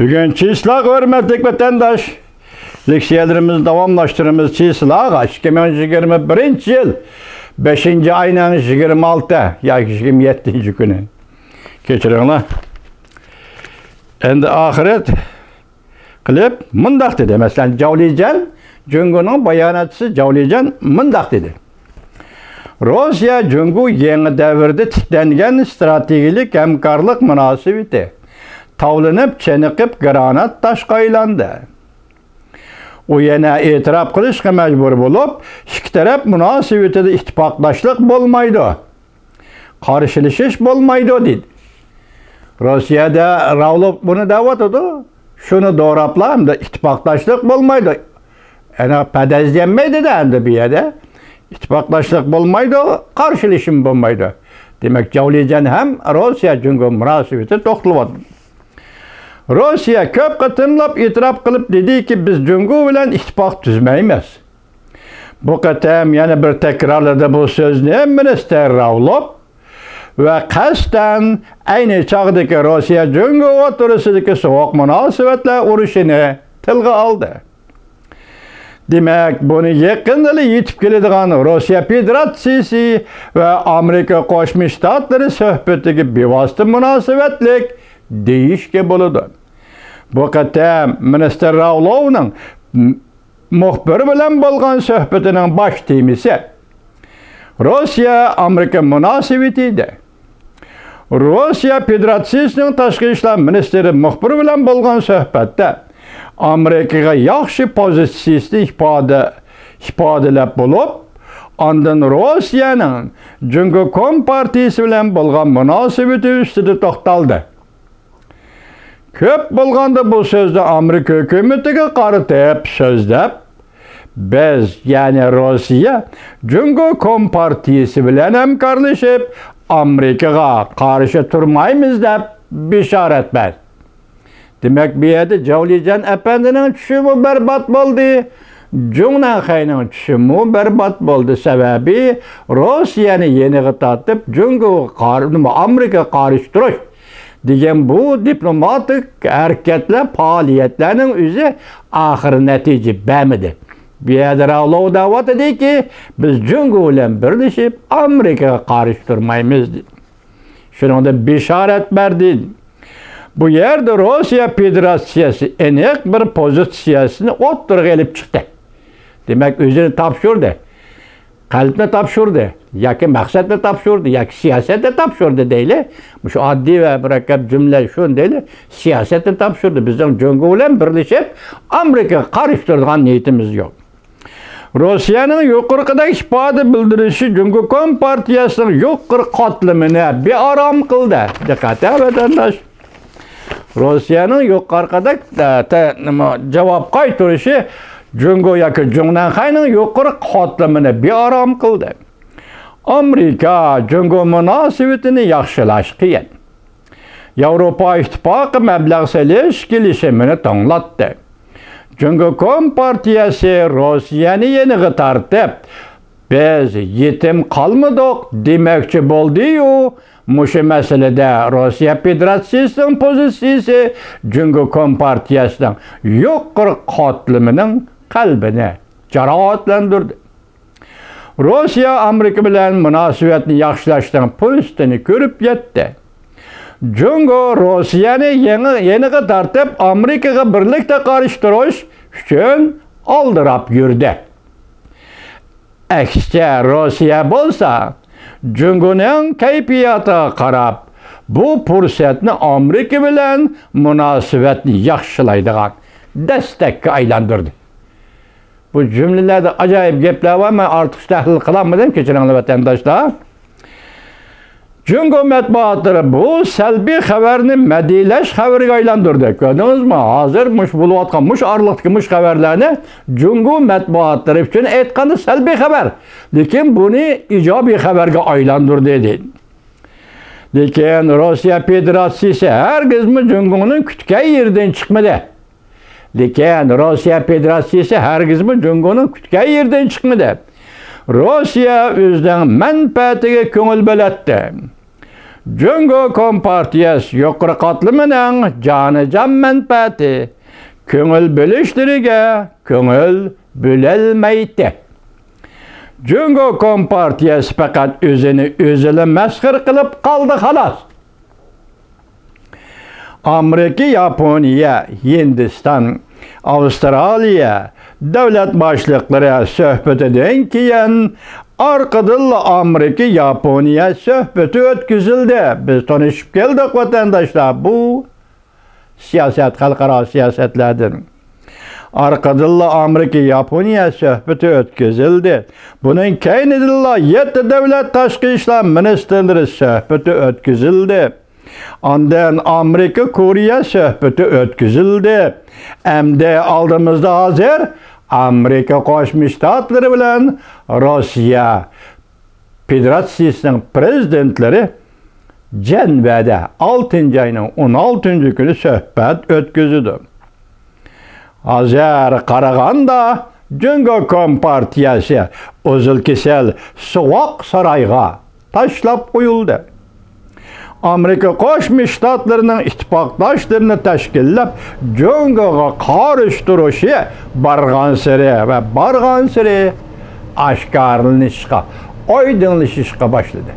Bugün çislak hürmetlik vatandaş. Leksiyalarımızı davamlaştırımız çislak 2021 yıl 5. ayının 26 ya 27. günü. Keçirinler. Endi ahiret qilib mundaq dedi. Mesela Javlijan Jungo'nun bayanatçısı Javlijan mundaq dedi. Rusya Jungo yeni devirde tiklengen stratejilik hemkarlık münasebeti tavlanıp çeniqib granat taşqa aylandı. O yana e'tirof qilishga mecbur bo'lib, ikki taraf munosabatida ittifoqdoshlik bo'lmaydi. Qarshilashish bo'lmaydi dedi. Rossiyada Ravlov buni da'vat etdi. Shuni doğraplamda ittifoqdoshlik bo'lmaydi. Ana padazlanmaydi da endi bu yerda. İttifaqdoshlik bo'lmaydi, qarshilashim bo'lmaydi. Demak, Javlijan ham Rossiya Jungo munosabati to'xtalyapti. Rossiya ko'p qatimlab e'tirof qilib dediki, biz Jungo bilan ittifoq tuzmaymiz. Bu qatam yana bir takrorladi bu so'zni minister Ravlov va qasddan ayni chog'dagi Rossiya Jungo o'rtasidagi sovuq munosabatlar urushini tilga oldi. Demek bunu yakında yetip keladigan Rusya Federatsiyasi ve Amerika Qo'shma Shtatlari suhbatiga bevosita munosabatlik deyishga bo'ladi. Bu qatam minister Ravlovning muxbir bilan bo'lgan suhbatining bosh temasi Rusya Amerika munosabati edi. Rusya Federatsiyasining tashqi ishlar ministri muxbir bilan bo'lgan suhbatda Amerikaga yaxshi pozitsiyasini ifodalab bo'lib, ondan Rossiyaning Jungo Kompartiyasi bilan bo'lgan munosabati ustida to'xtaldi. Ko'p bo'lganda bu so'zni Amerika hukumatiga qaratib so'zlab, biz, ya'ni Rossiya Jungo Kompartiyasi bilan hamkorlashib, Amerikaga qarshi turmaymiz deb bishorat berdi. Demek bir yerde Javlijan efendinin tushumi berbat bo'ldi. Jungnanxayning tushumi berbat bo'ldi. Sebebi Rossiyani yeniga tortib Jungoga Amerika qarshi turish degan bu diplomatik hareketler, faaliyetlerinin o'zi axir natija bermadi. Bir yerde Ravlov da'vat ediki, biz Jungo bilan birlashib Amerikaga qarshi turmaymiz. Shuningdek bishorat berdi. Bu yerde Rusya Federatsiyasi enek bir pozitsiyasini o'ttirib elib chiqdi. Demek o'zini topshirdi. Qalbni topshirdi, yoki maqsadni topshirdi, yoki siyosatni topshirdi deyli. Shu oddiy va murakkab jumla shun deyli. Siyosatni topshirdi. Bizning Jungo bilan birlashib Amerikaga qarshi turadigan niyatimiz yo'q. Rossiyaning yuqorida ifoda bildirishi Jungo Kompartiyasining yuqori qatlamini bearom qildi. Diqqat vatandosh. Rossiyaning yuqorida javob qaytarishi Jungo yoki Jungnanxayning yuqori qatlamini bearom qildi. Amerika Jungo munosabatini yaxshilash qiyin. Yevropa ittifoqi mablag' solish kelishimini tinglatdi. Jungo Kompartiyasi Rossiyani yeniga tortib, biz yetim qolmadik demoqchi bo'ldi-yu. Muşu meselede Rusya Federatsiyasining pozitsiyasi Jungo Kompartiyasining yuqori qatlaminin qalbini jarohatlantirdi. Rusya Amerika bilan munosabatni yaxshilashning fursatini ko'rib yetdi. Jungo Rossiyani yeniga tortib Amerikaga birlikda qarshi turish uchun oldirab yurdi. Aksicha Rossiya bo'lsa Jungo'ning kayfiyatiga qarab bu fursatni Amerika bilan munosabatni yaxshilaydigan dastakka aylantirdi. Bu jumlalarda ajoyib gaplar var, men ortiq tahlil qilolmadim, kechiringlar vatandoshlar. Jungo matbuotlari bu salbiy xabarni madiylash xabariga aylantirdi. Ko'rdingizmi? Hozir bo'layotgan orliqdagi xabarlarni Jungo matbuotlari uchun aytganda salbiy xabar, lekin buni ijobiy xabarga aylantirdi dedi. Lekin Rossiya Federatsiyasi hargizmi Jungoning kutgan yerdan chiqmadi. Lekin Rossiya Federatsiyasi hargizmi Jungoning kutgan yerdan chiqmadi. Rossiya o'zining manfaatiga ko'ngil bo'latdi. Cungo Kompartiyası yuqori qatlamining jonijan manfaati ko'ngil bo'lishlariga ko'ngil bo'lolmaydi. Cungo Kompartiyası faqat o'zini o'zi masxir qilib qoldi xolos. Amerika, Yaponiya, Hindiston, Avstraliya davlat boshliqlari suhbatidan keyin orqadan Amerika, Yaponiya suhbati o'tkazildi. Biz tanishib keldik vatandoshlar. Bu siyosat, xalqaro siyosatlardan. Arkadan Amerika, Yaponiya suhbati o'tkazildi. Bunun keynidan 7 davlat tashqi ishlar ministrlari suhbati o'tkazildi. Ondan Amerika, Koreya suhbati o'tkazildi. Hamda oldimizda hozir Amerika Qo'shma Shtatlari bilan Rossiya Federatsiyasining prezidentlari Jenevada 6-oyning 16-kuni suhbat o'tkazdi. Hozir qaraganda Cungo Kompartiyasi o'zil-kesal sovuq saroyga tashlab qo'yildi. Amerika Qo'shma Shtatlarining ittifoqdoshlarini tashkillab Cungoga qarshi turishi bargan sari oshkorlanishga, oydinlashishga boshladi.